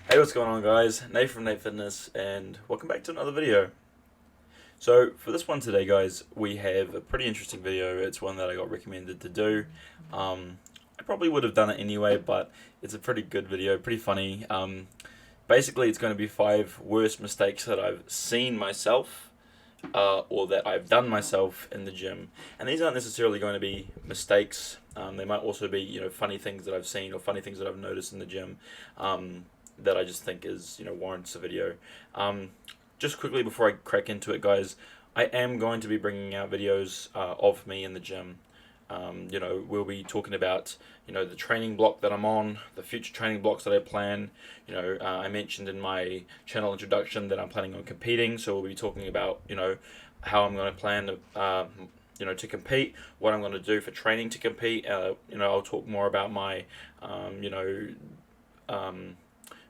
Hey, what's going on, guys? Nate from Nate Fitness, and welcome back to another video. So for this one today, guys, we have a pretty interesting video. It's one that I got recommended to do. I probably would have done it anyway, but it's a pretty good video, pretty funny. Basically, it's going to be 5 worst mistakes that I've seen myself, or that I've done myself in the gym. And these aren't necessarily going to be mistakes. They might also be, funny things that I've seen or funny things that I've noticed in the gym. That I just think is, warrants a video. Just quickly before I crack into it, guys, I am going to be bringing out videos of me in the gym. We'll be talking about, the training block that I'm on, the future training blocks that I plan. I mentioned in my channel introduction that I'm planning on competing, so we'll be talking about, how I'm going to plan to compete, what I'm going to do for training to compete. I'll talk more about my,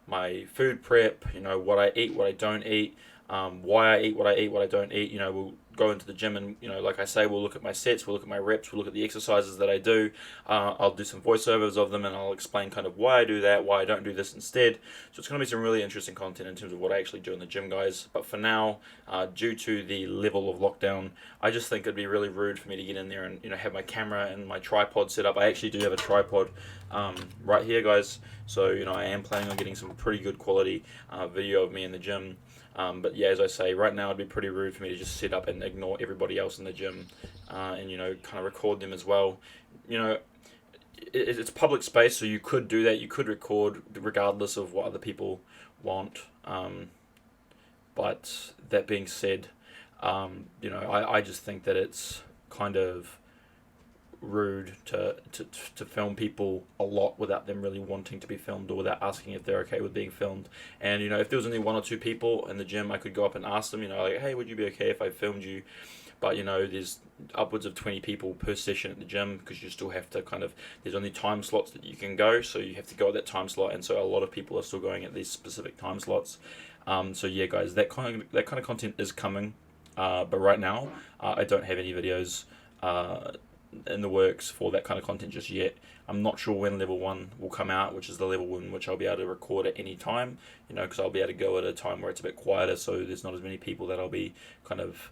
my food prep, what I eat, what I don't eat, why I eat, what I don't eat. We'll go into the gym and, like I say, we'll look at my sets, we'll look at my reps, we'll look at the exercises that I do. I'll do some voiceovers of them and I'll explain kind of why I do that, why I don't do this instead. So it's going to be some really interesting content in terms of what I actually do in the gym, guys. But for now, due to the level of lockdown, I just think it'd be really rude for me to get in there and, have my camera and my tripod set up. I actually do have a tripod right here, guys. So, I am planning on getting some pretty good quality video of me in the gym. But yeah, as I say, right now it'd be pretty rude for me to just sit up and ignore everybody else in the gym and, kind of record them as well. It's public space, so you could do that. You could record regardless of what other people want. But that being said, I just think that it's kind of rude to film people a lot without them really wanting to be filmed, or without asking if they're okay with being filmed. And if there was only 1 or 2 people in the gym, I could go up and ask them, like, hey, would you be okay if I filmed you? But there's upwards of 20 people per session at the gym, because you still have to there's only time slots that you can go, so you have to go at that time slot, and so a lot of people are still going at these specific time slots. So yeah, guys, that kind of content is coming, but right now I don't have any videos in the works for that kind of content just yet. I'm not sure when level 1 will come out, which is the level in which I'll be able to record at any time, because I'll be able to go at a time where it's a bit quieter, so there's not as many people that I'll be kind of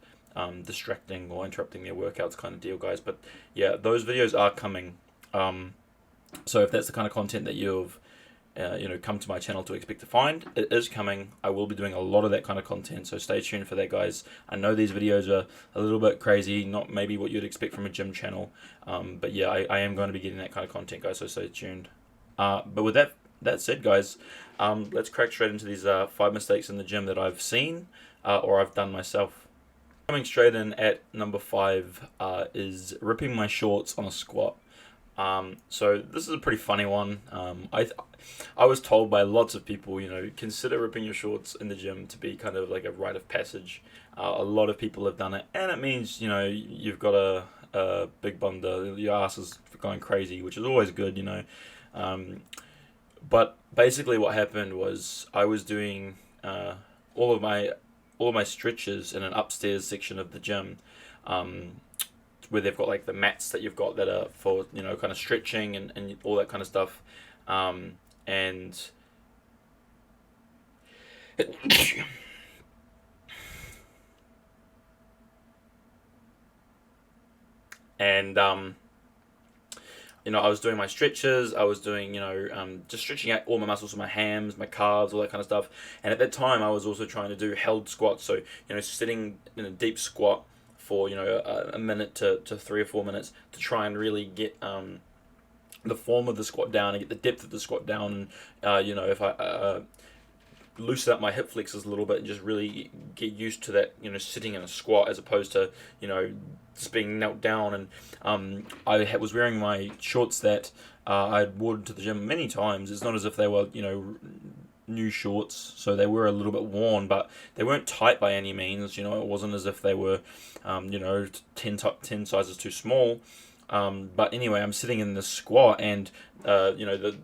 distracting or interrupting their workouts kind of deal, guys. But yeah, those videos are coming. So if that's the kind of content that you've come to my channel to expect to find, it is coming. I will be doing a lot of that kind of content, so stay tuned for that, guys. I know these videos are a little bit crazy, not maybe what you'd expect from a gym channel, but yeah, I am going to be getting that kind of content, guys, so stay tuned. But with that said, guys, let's crack straight into these 5 mistakes in the gym that I've seen or I've done myself. Coming straight in at number 5 is ripping my shorts on a squat. So this is a pretty funny one. I was told by lots of people, consider ripping your shorts in the gym to be kind of like a rite of passage. A lot of people have done it, and it means, you've got a big bunda, your ass is going crazy, which is always good, But basically what happened was I was doing all of my stretches in an upstairs section of the gym. Where they've got like the mats that you've got that are for kind of stretching and all that kind of stuff, and and I was doing my stretches. I was doing just stretching out all my muscles, so my hams, my calves, all that kind of stuff. And at that time, I was also trying to do held squats, so sitting in a deep squat for a minute to 3 or 4 minutes to try and really get the form of the squat down and get the depth of the squat down. And if I loosen up my hip flexors a little bit and just really get used to that, sitting in a squat as opposed to just being knelt down. And I was wearing my shorts that I'd worn to the gym many times. It's not as if they were new shorts, so they were a little bit worn, but they weren't tight by any means. It wasn't as if they were 10 sizes too small. But anyway, I'm sitting in this squat, and the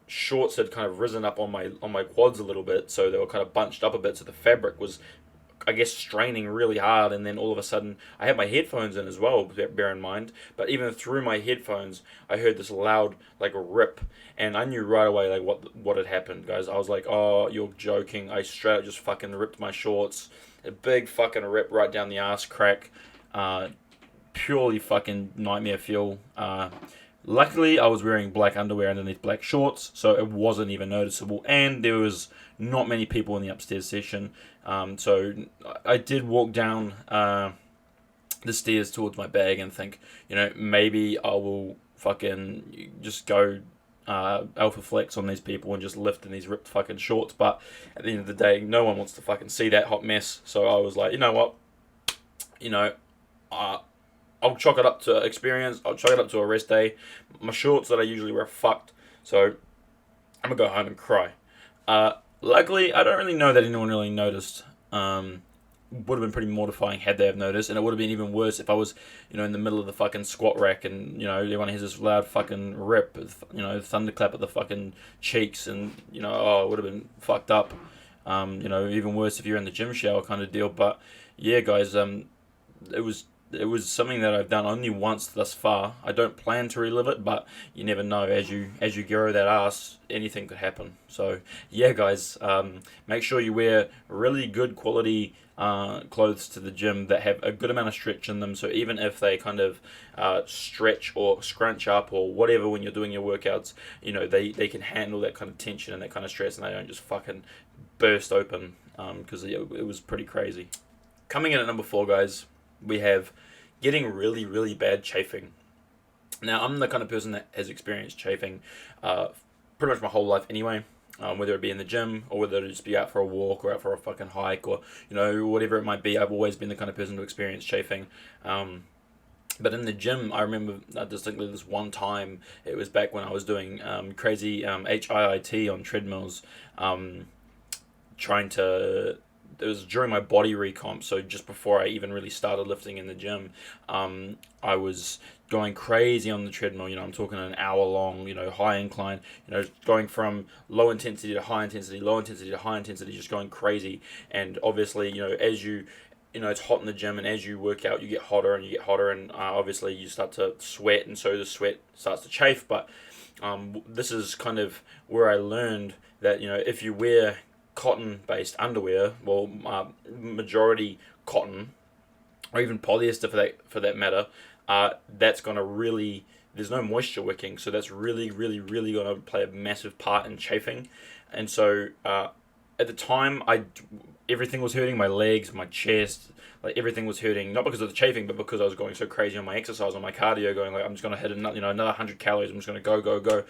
shorts had kind of risen up on my quads a little bit, so they were kind of bunched up a bit, so the fabric was I guess, straining really hard, and then all of a sudden I had my headphones in as well, bear in mind, but even through my headphones I heard this loud like rip, and I knew right away like what had happened, guys. I was like, oh, you're joking. I straight up just fucking ripped my shorts, a big fucking rip right down the ass crack. Purely fucking nightmare fuel. Luckily, I was wearing black underwear underneath black shorts, so it wasn't even noticeable. And there was not many people in the upstairs session, so I did walk down the stairs towards my bag and think, maybe I will fucking just go alpha flex on these people and just lift in these ripped fucking shorts. But at the end of the day, no one wants to fucking see that hot mess. So I was like, you know what, I'll chalk it up to experience. I'll chalk it up to a rest day. My shorts that I usually wear are fucked, so I'm gonna go home and cry. Luckily, I don't really know that anyone really noticed. Would have been pretty mortifying had they have noticed, and it would have been even worse if I was, in the middle of the fucking squat rack and, everyone has this loud fucking rip, thunderclap at the fucking cheeks, and, it would have been fucked up. Even worse if you're in the gym shower kind of deal. But yeah, guys, it was something that I've done only once thus far. I don't plan to relive it, but you never know. As you grow that ass, anything could happen. So yeah, guys, make sure you wear really good quality clothes to the gym that have a good amount of stretch in them. So even if they kind of stretch or scrunch up or whatever when you're doing your workouts, they can handle that kind of tension and that kind of stress, and they don't just fucking burst open. Because it was pretty crazy. Coming in at number 4, guys, we have getting really, really bad chafing. Now, I'm the kind of person that has experienced chafing pretty much my whole life anyway, whether it be in the gym or whether it just be out for a walk or out for a fucking hike or, whatever it might be. I've always been the kind of person to experience chafing. But in the gym, I remember distinctly this one time, it was back when I was doing crazy HIIT on treadmills, it was during my body recomp, so just before I even really started lifting in the gym. I was going crazy on the treadmill. I'm talking an hour long, high incline, going from low intensity to high intensity, low intensity to high intensity, just going crazy. And obviously, as you, it's hot in the gym, and as you work out, you get hotter and you get hotter, and obviously you start to sweat, and so the sweat starts to chafe. But this is kind of where I learned that, if you wear cotton-based underwear, well, majority cotton, or even polyester for that matter, that's gonna really, there's no moisture wicking, so that's really, really, really gonna play a massive part in chafing. And so at the time, everything was hurting, my legs, my chest, like everything was hurting, not because of the chafing, but because I was going so crazy on my exercise, on my cardio, going like, I'm just gonna hit another 100 calories, I'm just gonna go.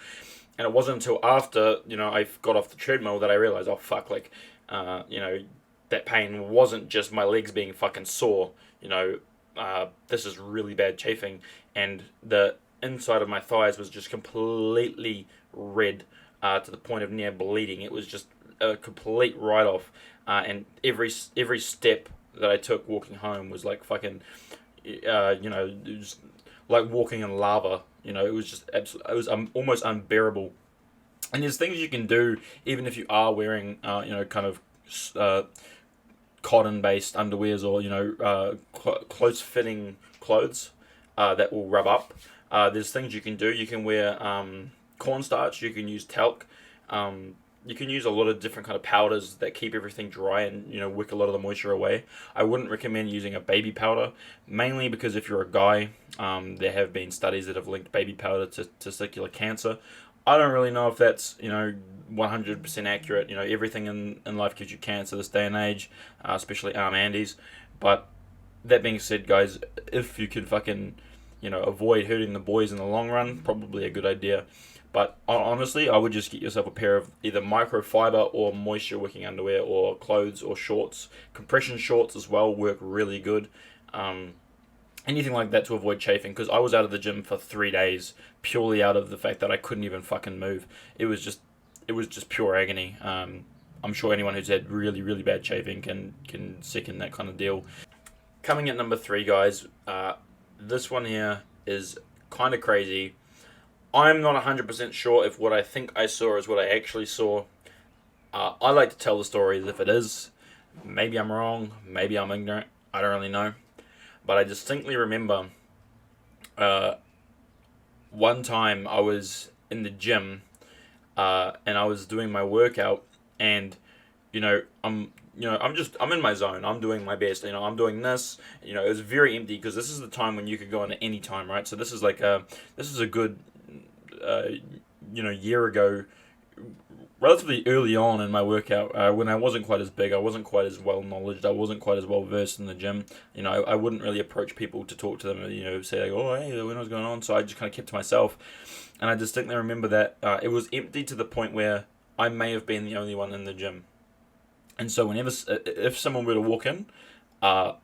And it wasn't until after, I got off the treadmill that I realized, oh fuck, like, that pain wasn't just my legs being fucking sore, this is really bad chafing, and the inside of my thighs was just completely red, to the point of near bleeding. It was just a complete write-off, and every step that I took walking home was like fucking, it was like walking in lava. It was just it was almost unbearable. And there's things you can do even if you are wearing, kind of cotton-based underwears or close-fitting clothes that will rub up. There's things you can do. You can wear cornstarch. You can use talc. You can use a lot of different kind of powders that keep everything dry and wick a lot of the moisture away. I wouldn't recommend using a baby powder, mainly because if you're a guy, there have been studies that have linked baby powder to testicular cancer. I don't really know if that's 100% accurate. Everything in life gives you cancer this day and age, especially Andes. But that being said, guys, if you can fucking avoid hurting the boys in the long run, probably a good idea. But honestly, I would just get yourself a pair of either microfiber or moisture wicking underwear or clothes or shorts. Compression shorts as well work really good. Anything like that to avoid chafing, because I was out of the gym for 3 days purely out of the fact that I couldn't even fucking move. It was just pure agony. I'm sure anyone who's had really, really bad chafing can second that kind of deal. Coming at number 3, guys, this one here is kind of crazy. I'm not 100% sure if what I think I saw is what I actually saw. I like to tell the story as if it is. Maybe I'm wrong. Maybe I'm ignorant. I don't really know. But I distinctly remember uh, one time I was in the gym and I was doing my workout, and I'm in my zone. I'm doing my best. I'm doing this. It was very empty because this is the time when you could go in at any time, right? So this is a good uh, year ago, relatively early on in my workout, when I wasn't quite as big, I wasn't quite as well knowledged, I wasn't quite as well versed in the gym. I wouldn't really approach people to talk to them, say like, oh, hey, what's going on? So I just kind of kept to myself, and I distinctly remember that it was empty to the point where I may have been the only one in the gym. And so whenever, if someone were to walk in, uh,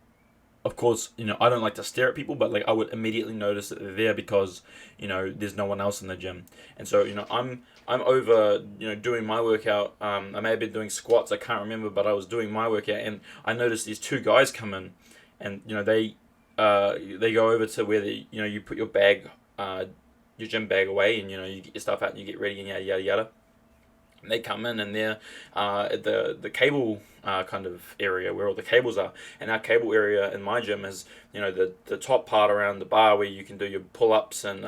of course, I don't like to stare at people, but like I would immediately notice that they're there because there's no one else in the gym, and so I'm over doing my workout. I may have been doing squats, I can't remember, but I was doing my workout, and I noticed these two guys come in, and they go over to where you put your bag, your gym bag away, and you get your stuff out and you get ready and yada yada yada. And they come in and they're at the cable kind of area where all the cables are. And our cable area in my gym is the top part around the bar where you can do your pull ups and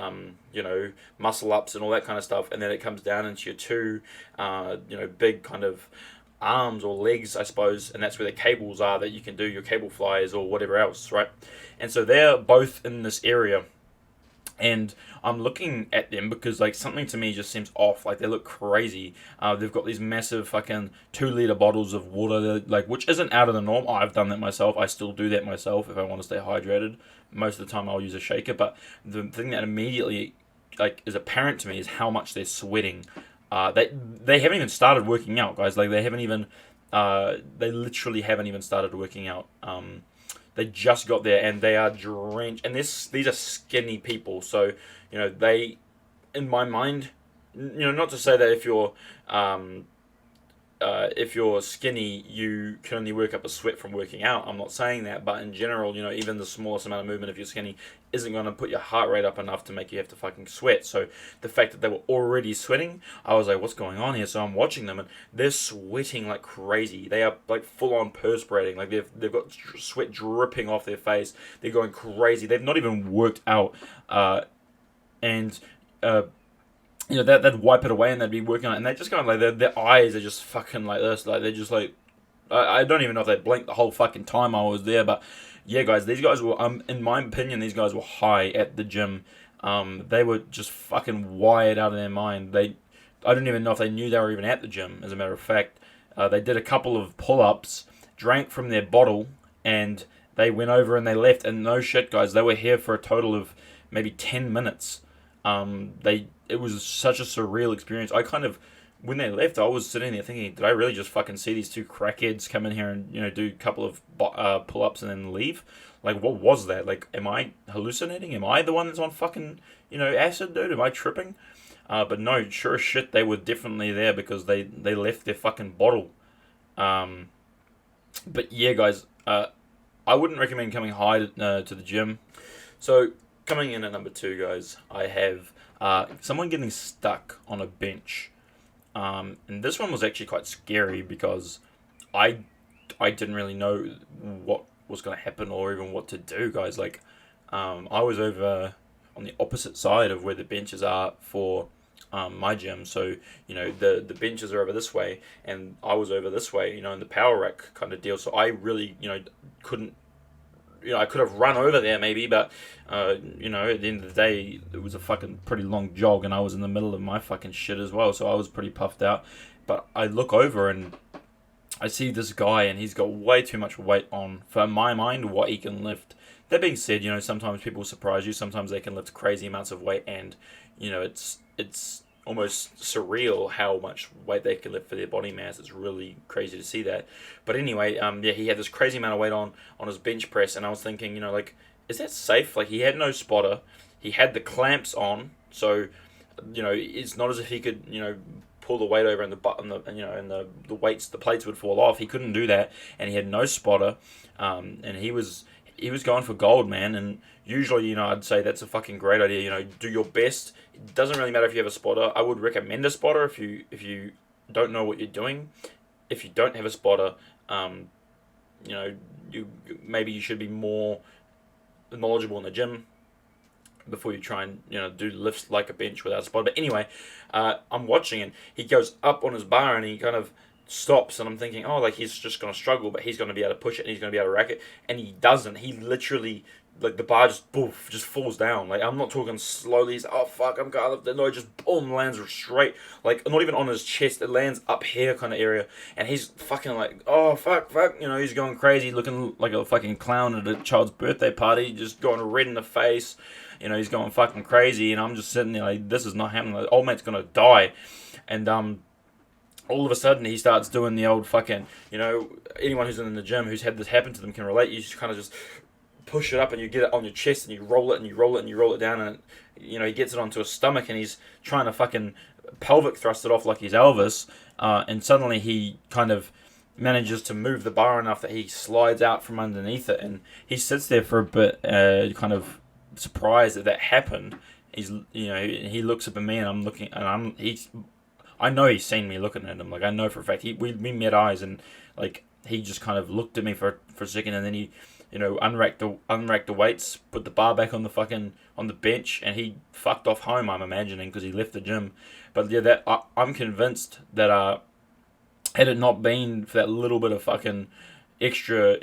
muscle ups and all that kind of stuff. And then it comes down into your two big kind of arms or legs, I suppose, and that's where the cables are that you can do your cable flyers or whatever else, right? And so they're both in this area, and I'm looking at them because like something to me just seems off. Like they look crazy. They've got these massive fucking 2 liter bottles of water, like which isn't out of the norm. I've done that myself. I still do that myself if I want to stay hydrated. Most of the time I'll use a shaker, but the thing that immediately like is apparent to me is how much they're sweating. They haven't even started working out, guys. Like they literally haven't even started working out. They just got there and they are drenched. And these are skinny people, so they, in my mind, not to say that if you're skinny, you can only work up a sweat from working out. I'm not saying that, but in general, even the smallest amount of movement if you're skinny isn't going to put your heart rate up enough to make you have to fucking sweat. So the fact that they were already sweating, I was like, what's going on here? So I'm watching them and they're sweating like crazy. They are like full on perspirating. Like they've got sweat dripping off their face. They're going crazy. They've not even worked out. And they'd wipe it away and they'd be working on it, and they just kind of like their eyes are just fucking like this, like they're just like I don't even know if they blinked the whole fucking time I was there, but yeah, guys, these guys were in my opinion, these guys were high at the gym. They were just fucking wired out of their mind. I don't even know if they knew they were even at the gym. As a matter of fact, they did a couple of pull-ups, drank from their bottle, and they went over and they left. And no shit, guys, they were here for a total of maybe 10 minutes. It was such a surreal experience. I kind of, when they left, I was sitting there thinking, did I really just fucking see these two crackheads come in here and do a couple of pull-ups and then leave? Like, what was that? Like, am I hallucinating? Am I the one that's on fucking acid, dude? Am I tripping? But no, sure as shit, they were definitely there because they left their fucking bottle. But yeah, guys, I wouldn't recommend coming high to the gym. So coming in at number 2, guys, I have someone getting stuck on a bench. And this one was actually quite scary because I didn't really know what was going to happen or even what to do, guys. Like, I was over on the opposite side of where the benches are for my gym. So, the benches are over this way and I was over this way, in the power rack kind of deal. So I really, couldn't, I could have run over there maybe, but, at the end of the day, it was a fucking pretty long jog and I was in the middle of my fucking shit as well. So I was pretty puffed out. But I look over and I see this guy and he's got way too much weight on, for my mind, what he can lift. That being said, sometimes people surprise you. Sometimes they can lift crazy amounts of weight and, it's almost surreal how much weight they can lift for their body mass. It's really crazy to see that. But anyway, he had this crazy amount of weight on his bench press, and I was thinking, like, is that safe? Like, he had no spotter, he had the clamps on, so it's not as if he could pull the weight over and the button and the weights, the plates would fall off. He couldn't do that, and he had no spotter, and he was going for gold, man. And usually, I'd say that's a fucking great idea. Do your best. It doesn't really matter if you have a spotter. I would recommend a spotter if you don't know what you're doing. If you don't have a spotter, maybe you should be more knowledgeable in the gym before you try and do lifts like a bench without a spot. But anyway, I'm watching and he goes up on his bar and he kind of stops, and I'm thinking, oh, like he's just going to struggle, but he's going to be able to push it and he's going to be able to rack it, and he doesn't. He literally, like, the bar just just falls down. Like, I'm not talking slowly. He's, oh fuck, I'm gonna lift it. No, it just boom, lands straight, like not even on his chest. It lands up here kind of area, and he's fucking like, oh fuck, he's going crazy, looking like a fucking clown at a child's birthday party, just going red in the face. He's going fucking crazy, and I'm just sitting there like, this is not happening. Like, old mate's gonna die, and all of a sudden he starts doing the old fucking, anyone who's in the gym who's had this happen to them can relate. You just kind of just push it up and you get it on your chest and you roll it and you roll it and you roll it down, and he gets it onto his stomach and he's trying to fucking pelvic thrust it off like he's Elvis, and suddenly he kind of manages to move the bar enough that he slides out from underneath it, and he sits there for a bit, kind of surprised that happened. He looks up at me and I'm looking, and I know he's seen me looking at him. Like, I know for a fact we met eyes, and like he just kind of looked at me for a second, and then he unracked the weights, put the bar back on the bench, and he fucked off home, I'm imagining, because he left the gym. But yeah, I'm convinced that had it not been for that little bit of fucking extra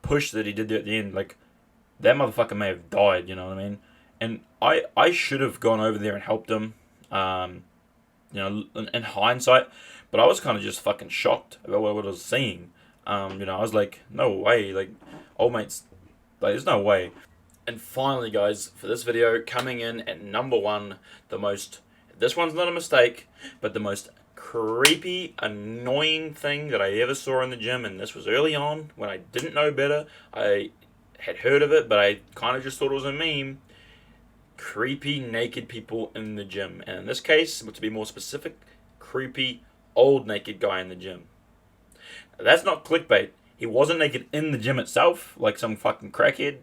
push that he did there at the end, like, that motherfucker may have died, you know what I mean? And I should have gone over there and helped him, in hindsight, but I was kind of just fucking shocked about what I was seeing. I was like, no way, like, old mate's, like, there's no way. And finally, guys, for this video, coming in at number one, this one's not a mistake, but the most creepy, annoying thing that I ever saw in the gym, and this was early on, when I didn't know better. I had heard of it, but I kind of just thought it was a meme. Creepy naked people in the gym, and in this case, to be more specific, creepy old naked guy in the gym. That's not clickbait. He wasn't naked in the gym itself, like some fucking crackhead.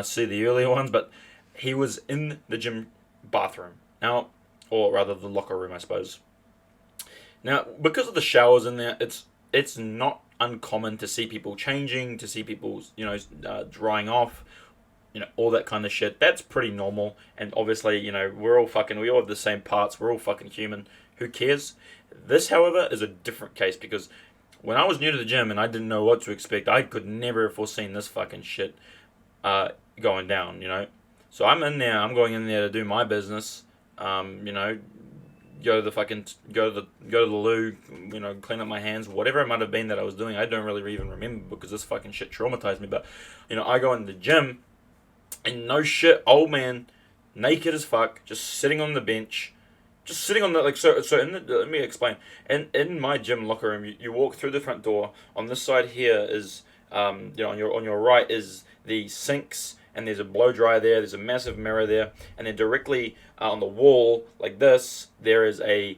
See the earlier ones, but he was in the gym bathroom. Now, or rather the locker room, I suppose. Now, because of the showers in there, it's not uncommon to see people changing, to see people, drying off, all that kind of shit. That's pretty normal. And obviously, we all have the same parts. We're all fucking human. Who cares? This, however, is a different case, because when I was new to the gym and I didn't know what to expect, I could never have foreseen this fucking shit going down, So I'm in there. I'm going in there to do my business. Go to the loo, clean up my hands, whatever it might have been that I was doing. I don't really even remember, because this fucking shit traumatized me. But I go in the gym, and no shit, old man, naked as fuck, just sitting on the bench, just sitting on the, like, so let me explain. In my gym locker room, you walk through the front door. On this side here is, on your right is the sinks, and there's a blow dryer there. There's a massive mirror there, and then directly on the wall, like this, there is a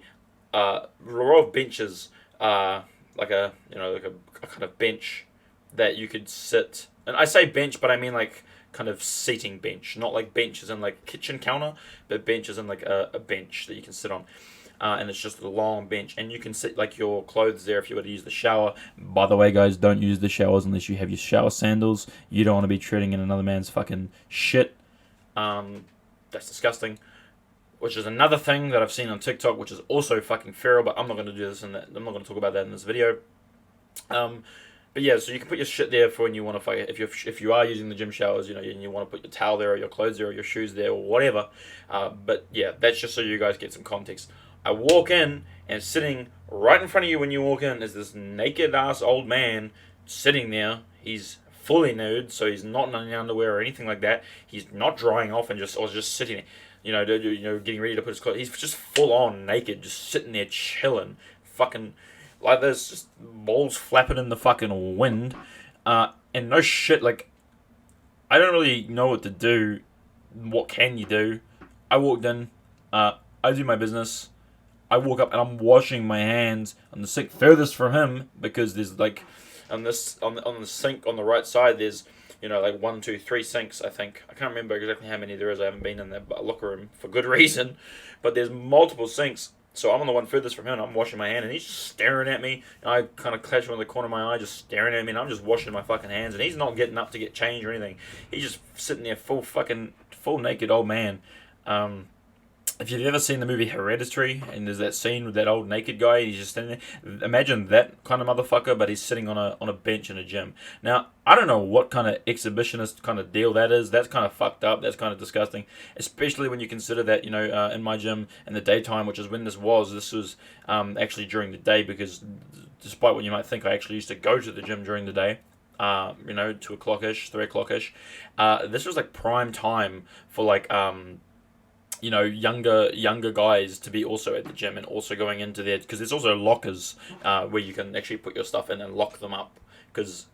row of benches, like a kind of bench that you could sit. And I say bench, but I mean like kind of seating bench, not like benches in like kitchen counter, but benches in like a bench that you can sit on. And it's just a long bench, and you can sit like your clothes there if you were to use the shower. By the way, guys, don't use the showers unless you have your shower sandals. You don't want to be treading in another man's fucking shit. That's disgusting. Which is another thing that I've seen on TikTok, which is also fucking feral, but I'm not going to do this I'm not going to talk about that in this video. But yeah, so you can put your shit there for when you want to fuck it. If you are using the gym showers, and you want to put your towel there, or your clothes there, or your shoes there, or whatever. But yeah, that's just so you guys get some context. I walk in, and sitting right in front of you when you walk in is this naked ass old man sitting there. He's fully nude, so he's not in any underwear or anything like that. He's not drying off and just sitting there, getting ready to put his clothes. He's just full on naked, just sitting there chilling, fucking like this, just balls flapping in the fucking wind, and no shit. Like, I don't really know what to do. What can you do? I walked in. I do my business. I walk up and I'm washing my hands on the sink furthest from him, because there's like on the sink on the right side there's like 1, 2, 3 sinks, I think. I can't remember exactly how many there is. I haven't been in that locker room for good reason, but there's multiple sinks, So I'm on the one furthest from him, and I'm washing my hand, and he's just staring at me. And I kind of catch him in the corner of my eye, just staring at me, and I'm just washing my fucking hands, and he's not getting up to get changed or anything. He's just sitting there full naked old man. If you've ever seen the movie Hereditary, and there's that scene with that old naked guy, he's just standing there. Imagine that kind of motherfucker, but he's sitting on a bench in a gym. Now, I don't know what kind of exhibitionist kind of deal that is. That's kind of fucked up. That's kind of disgusting, especially when you consider that, in my gym in the daytime, which is when this was actually during the day, because despite what you might think, I actually used to go to the gym during the day. 2 o'clock-ish, 3 o'clock-ish. This was like prime time for like younger guys to be also at the gym and also going into there, because there's also lockers where you can actually put your stuff in and lock them up, because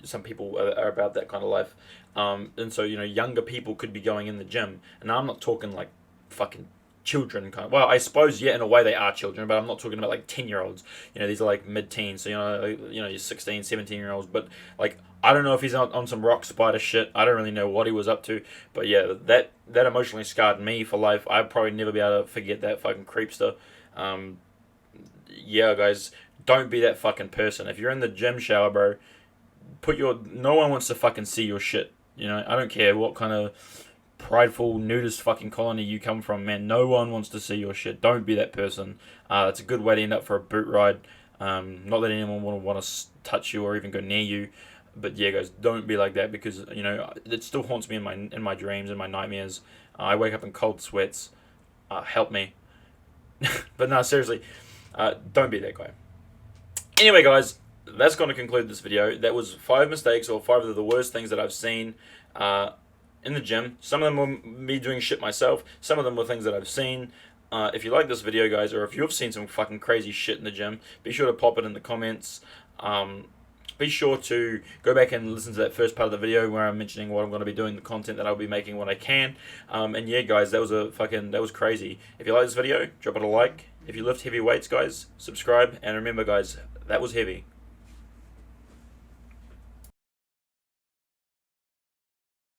some people are about that kind of life, and so younger people could be going in the gym, and I'm not talking like fucking children kind of, well, I suppose in a way they are children, but I'm not talking about like 10-year-olds. These are like mid-teens, so you're 16, 17-year-olds, but like I don't know if he's on some rock spider shit. I don't really know what he was up to, but yeah, that emotionally scarred me for life. I'd probably never be able to forget that fucking creepster. Yeah, guys, don't be that fucking person. If you're in the gym shower, bro, no one wants to fucking see your shit. I don't care what kind of prideful nudist fucking colony you come from, man. No one wants to see your shit. Don't be that person. That's a good way to end up for a boot ride. Not that anyone would want to touch you or even go near you, but yeah, guys, don't be like that, because it still haunts me in my dreams and my nightmares. I wake up in cold sweats. Help me. But no, seriously, don't be that guy. Anyway, guys, that's going to conclude this video. That was 5 mistakes, or 5 of the worst things that I've seen in the gym. Some of them were me doing shit myself. Some of them were things that I've seen. If you like this video, guys, or if you've seen some fucking crazy shit in the gym, be sure to pop it in the comments. Be sure to go back and listen to that first part of the video where I'm mentioning what I'm going to be doing, the content that I'll be making when I can. And yeah, guys, that was crazy. If you like this video, drop it a like. If you lift heavy weights, guys, subscribe. And remember, guys, that was heavy.